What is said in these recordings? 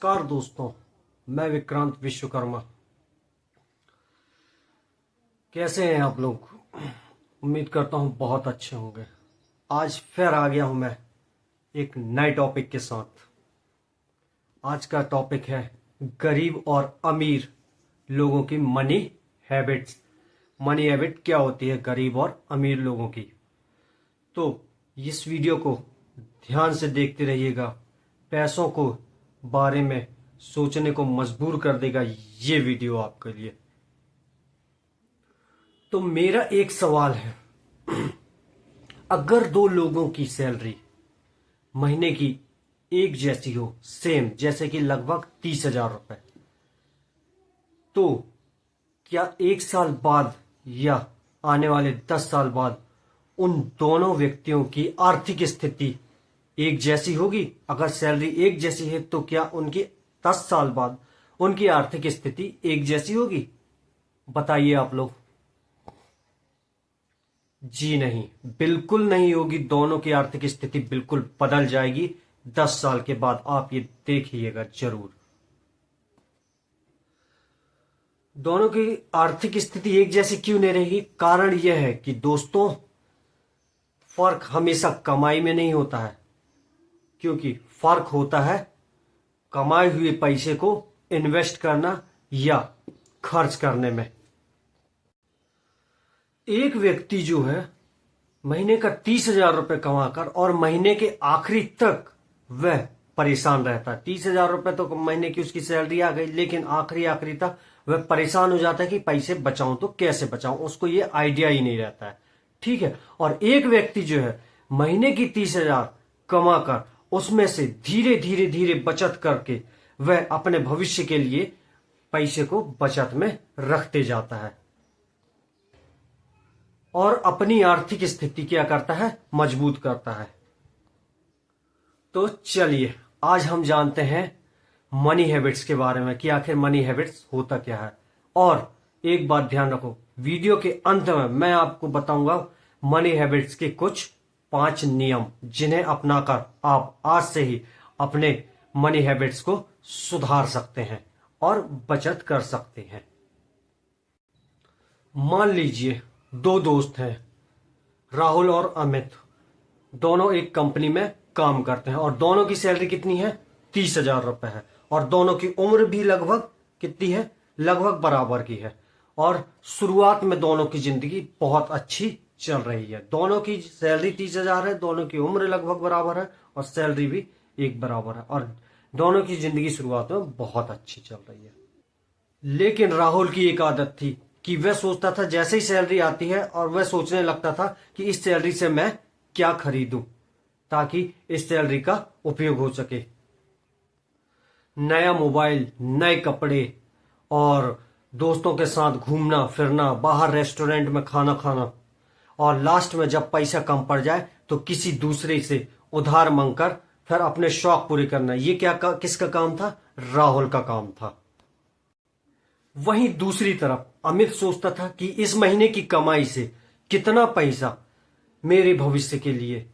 नमस्कार दोस्तों, मैं विक्रांत विश्वकर्मा। कैसे हैं आप लोग? उम्मीद करता हूं बहुत अच्छे होंगे। आज फिर आ गया हूं मैं एक नए टॉपिक के साथ। आज का टॉपिक है गरीब और अमीर लोगों की मनी हैबिट्स। मनी हैबिट क्या होती है गरीब और अमीर लोगों की? तो इस वीडियो को ध्यान से देखते रहिएगा। पैसों को बारे में सोचने को मजबूर कर देगा ये वीडियो आपके लिए। तो मेरा एक सवाल है, अगर दो लोगों की सैलरी महीने की एक जैसी हो, सेम, जैसे कि लगभग 30,000 रुपए, तो क्या एक साल बाद या आने वाले 10 साल बाद उन दोनों व्यक्तियों की आर्थिक स्थिति एक जैसी होगी? अगर सैलरी एक जैसी है तो क्या उनकी 10 साल बाद उनकी आर्थिक स्थिति एक जैसी होगी? बताइए आप लोग। जी नहीं, बिल्कुल नहीं होगी। दोनों की आर्थिक स्थिति बिल्कुल बदल जाएगी 10 साल के बाद। आप ये देखिएगा जरूर। दोनों की आर्थिक स्थिति एक जैसी क्यों नहीं रहेगी? कारण यह है कि दोस्तों, फर्क हमेशा कमाई में नहीं होता है, क्योंकि फर्क होता है कमाए हुए पैसे को इन्वेस्ट करना या खर्च करने में। एक व्यक्ति जो है महीने का 30,000 रुपए कमाकर और महीने के आखिरी तक वह परेशान रहता है। 30,000 रुपए तो महीने की उसकी सैलरी आ गई, लेकिन आखिरी तक वह परेशान हो जाता है कि पैसे बचाऊं तो कैसे बचाऊं। उसको ये आइडिया ही नहीं रहता है, ठीक है। और एक व्यक्ति जो है महीने की 30,000 कमाकर उसमें से धीरे धीरे धीरे बचत करके वह अपने भविष्य के लिए पैसे को बचत में रखते जाता है और अपनी आर्थिक स्थिति क्या करता है? मजबूत करता है। तो चलिए आज हम जानते हैं मनी हैबिट्स के बारे में कि आखिर मनी हैबिट्स होता क्या है। और एक बात ध्यान रखो, वीडियो के अंत में मैं आपको बताऊंगा मनी हैबिट्स के कुछ 5 नियम, जिन्हें अपनाकर आप आज से ही अपने मनी हैबिट्स को सुधार सकते हैं और बचत कर सकते हैं। मान लीजिए दो दोस्त हैं, राहुल और अमित। दोनों एक कंपनी में काम करते हैं और दोनों की सैलरी कितनी है? 30,000 रुपए है। और दोनों की उम्र भी लगभग कितनी है? लगभग बराबर की है। और शुरुआत में दोनों की जिंदगी बहुत अच्छी चल रही है। दोनों की सैलरी 30,000 है, दोनों की उम्र लगभग बराबर है और सैलरी भी एक बराबर है, और दोनों की जिंदगी शुरुआत में बहुत अच्छी चल रही है। लेकिन राहुल की एक आदत थी कि वह सोचता था, जैसे ही सैलरी आती है और वह सोचने लगता था कि इस सैलरी से मैं क्या खरीदूं ताकि इस सैलरी का उपयोग हो सके। नया मोबाइल, नए कपड़े और दोस्तों के साथ घूमना फिरना, बाहर रेस्टोरेंट में खाना खाना, और लास्ट में जब पैसा कम पड़ जाए तो किसी दूसरे से उधार मांगकर फिर अपने शौक पूरे करना। ये किसका काम था? राहुल का काम था। वहीं दूसरी तरफ अमित सोचता था कि इस महीने की कमाई से कितना पैसा मेरे भविष्य के लिए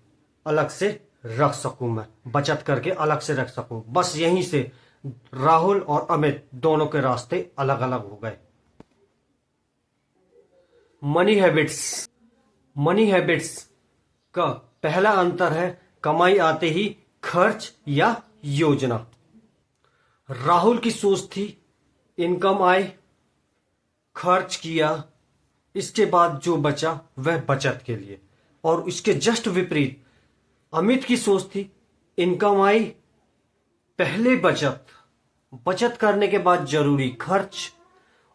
अलग से रख सकूं, मैं बचत करके अलग से रख सकूं। बस यहीं से राहुल और अमित दोनों के रास्ते अलग अलग हो गए। मनी हैबिट्स का पहला अंतर है कमाई आते ही खर्च या योजना। राहुल की सोच थी इनकम आए, खर्च किया, इसके बाद जो बचा वह बचत के लिए। और इसके जस्ट विपरीत अमित की सोच थी इनकम आई, पहले बचत करने के बाद जरूरी खर्च,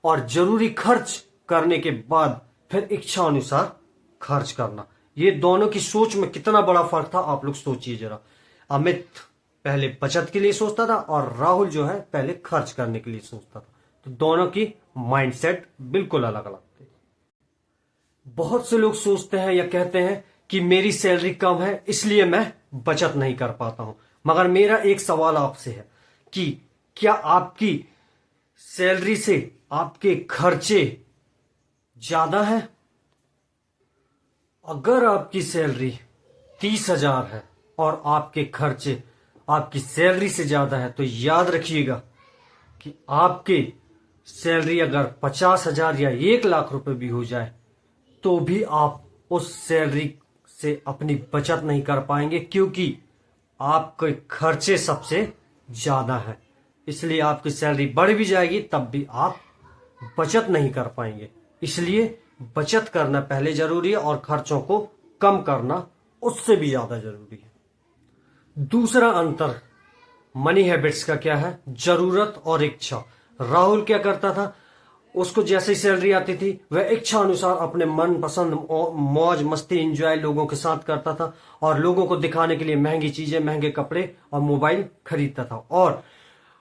और जरूरी खर्च करने के बाद फिर इच्छा अनुसार खर्च करना। ये दोनों की सोच में कितना बड़ा फर्क था, आप लोग सोचिए जरा। अमित पहले बचत के लिए सोचता था और राहुल जो है पहले खर्च करने के लिए सोचता था। तो दोनों की माइंडसेट बिल्कुल अलग अलग थे। बहुत से लोग सोचते हैं या कहते हैं कि मेरी सैलरी कम है इसलिए मैं बचत नहीं कर पाता हूं। मगर मेरा एक सवाल आपसे है कि क्या आपकी सैलरी से आपके खर्चे ज्यादा हैं? अगर आपकी सैलरी 30,000 है और आपके खर्चे आपकी सैलरी से ज्यादा है, तो याद रखिएगा कि आपकी सैलरी अगर 50,000 या 1 लाख रुपए भी हो जाए तो भी आप उस सैलरी से अपनी बचत नहीं कर पाएंगे, क्योंकि आपके खर्चे सबसे ज्यादा है। इसलिए आपकी सैलरी बढ़ भी जाएगी तब भी आप बचत नहीं कर पाएंगे। इसलिए बचत करना पहले जरूरी है और खर्चों को कम करना उससे भी ज्यादा जरूरी है। दूसरा अंतर मनी हैबिट्स का क्या है? जरूरत और इच्छा। राहुल क्या करता था, उसको जैसे ही सैलरी आती थी वह इच्छा अनुसार अपने मन पसंद मौज मस्ती एंजॉय लोगों के साथ करता था और लोगों को दिखाने के लिए महंगी चीजें, महंगे कपड़े और मोबाइल खरीदता था। और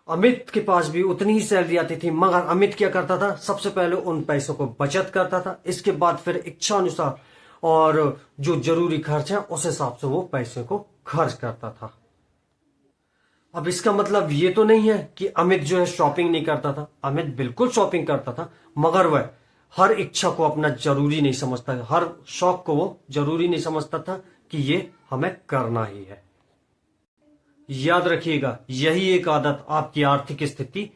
अमित के पास भी उतनी ही सैलरी आती थी, मगर अमित क्या करता था, सबसे पहले उन पैसों को बचत करता था, इसके बाद फिर इच्छा अनुसार और जो जरूरी खर्च है उस हिसाब से वो पैसे को खर्च करता था। अब इसका मतलब ये तो नहीं है कि अमित जो है शॉपिंग नहीं करता था। अमित बिल्कुल शॉपिंग करता था, मगर वह हर इच्छा को अपना जरूरी नहीं समझता, हर शौक को वो जरूरी नहीं समझता था कि ये हमें करना ही है। याद रखिएगा, यही एक आदत आपकी आर्थिक स्थिति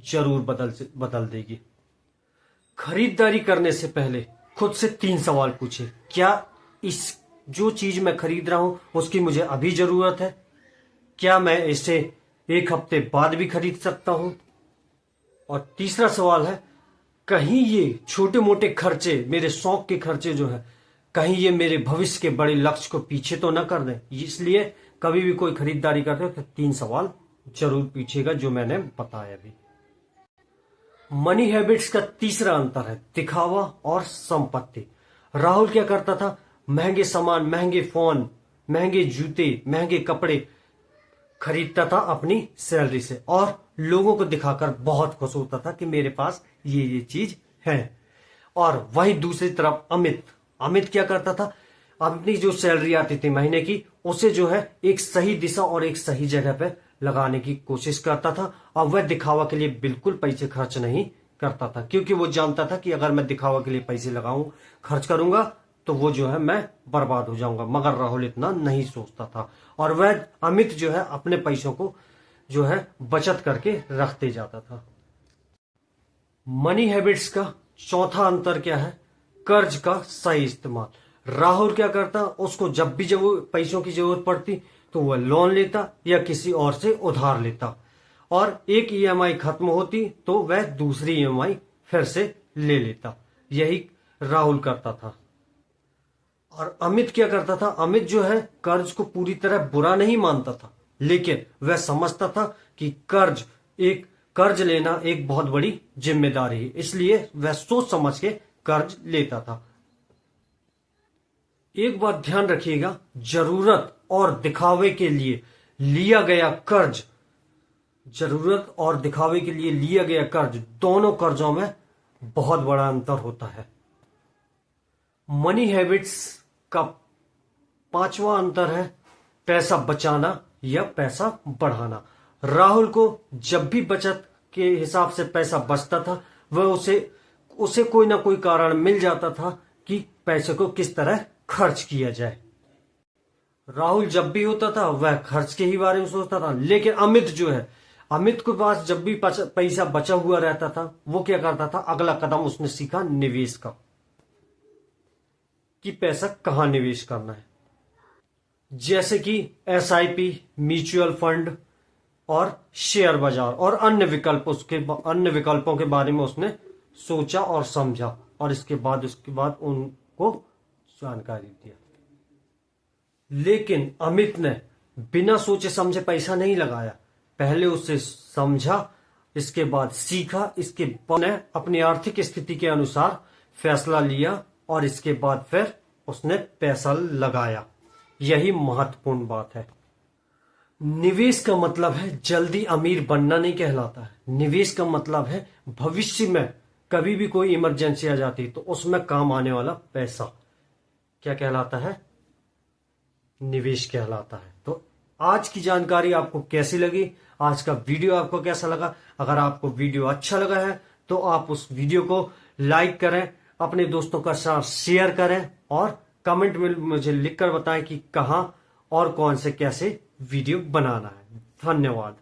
जरूर बदल देगी। खरीदारी करने से पहले खुद से 3 सवाल पूछे। क्या इस जो चीज मैं खरीद रहा हूं उसकी मुझे अभी जरूरत है? क्या मैं इसे 1 हफ्ते बाद भी खरीद सकता हूं? और तीसरा सवाल है, कहीं ये छोटे मोटे खर्चे, मेरे शौक के खर्चे जो है, कहीं ये मेरे भविष्य के बड़े लक्ष्य को पीछे तो न कर दें। इसलिए कभी भी कोई खरीदारी करते हो तो 3 सवाल जरूर पूछिएगा, जो मैंने बताया अभी। मनी हैबिट्स का तीसरा अंतर है दिखावा और संपत्ति। राहुल क्या करता था, महंगे सामान, महंगे फोन, महंगे जूते, महंगे कपड़े खरीदता था अपनी सैलरी से और लोगों को दिखाकर बहुत खुश होता था कि मेरे पास ये चीज है। और वहीं दूसरी तरफ अमित क्या करता था, अपनी जो सैलरी आती थी महीने की, उसे जो है एक सही दिशा और एक सही जगह पे लगाने की कोशिश करता था और वह दिखावा के लिए बिल्कुल पैसे खर्च नहीं करता था, क्योंकि वो जानता था कि अगर मैं दिखावा के लिए पैसे खर्च करूंगा तो वो जो है मैं बर्बाद हो जाऊंगा। मगर राहुल इतना नहीं सोचता था और वह अमित जो है अपने पैसों को जो है बचत करके रखते जाता था। मनी हैबिट्स का चौथा अंतर क्या है? कर्ज का सही इस्तेमाल। राहुल क्या करता, उसको जब भी पैसों की जरूरत पड़ती तो वह लोन लेता या किसी और से उधार लेता और एक ईएमआई खत्म होती तो वह दूसरी ईएमआई फिर से ले लेता। यही राहुल करता था। और अमित क्या करता था, अमित जो है कर्ज को पूरी तरह बुरा नहीं मानता था, लेकिन वह समझता था कि कर्ज लेना एक बहुत बड़ी जिम्मेदारी है, इसलिए वह सोच समझ के कर्ज लेता था। एक बात ध्यान रखिएगा, जरूरत और दिखावे के लिए लिया गया कर्ज, जरूरत और दिखावे के लिए लिया गया कर्ज, दोनों कर्जों में बहुत बड़ा अंतर होता है। मनी हैबिट्स का 5वां अंतर है पैसा बचाना या पैसा बढ़ाना। राहुल को जब भी बचत के हिसाब से पैसा बचता था वह उसे कोई ना कोई कारण मिल जाता था कि पैसे को किस तरह खर्च किया जाए। राहुल जब भी होता था वह खर्च के ही बारे में सोचता था, लेकिन अमित के पास जब भी पैसा बचा हुआ रहता था वो क्या करता था, अगला कदम उसने सीखा निवेश का, कि पैसा कहां निवेश करना है, जैसे कि एसआईपी, म्यूचुअल फंड और शेयर बाजार और अन्य विकल्पों के बारे में उसने सोचा और समझा और उसके बाद उनको जानकारी दिया। लेकिन अमित ने बिना सोचे समझे पैसा नहीं लगाया, पहले उसे समझा, इसके बाद सीखा, इसके बाद अपनी आर्थिक स्थिति के अनुसार फैसला लिया और इसके बाद फिर उसने पैसा लगाया। यही महत्वपूर्ण बात है। निवेश का मतलब है जल्दी अमीर बनना नहीं कहलाता है। निवेश का मतलब है भविष्य में कभी भी कोई इमरजेंसी आ जाती तो उसमें काम आने वाला पैसा क्या कहलाता है? निवेश कहलाता है। तो आज की जानकारी आपको कैसी लगी? आज का वीडियो आपको कैसा लगा? अगर आपको वीडियो अच्छा लगा है तो आप उस वीडियो को लाइक करें, अपने दोस्तों का साथ शेयर करें और कमेंट में मुझे लिखकर बताएं कि कहां और कौन से कैसे वीडियो बनाना है। धन्यवाद।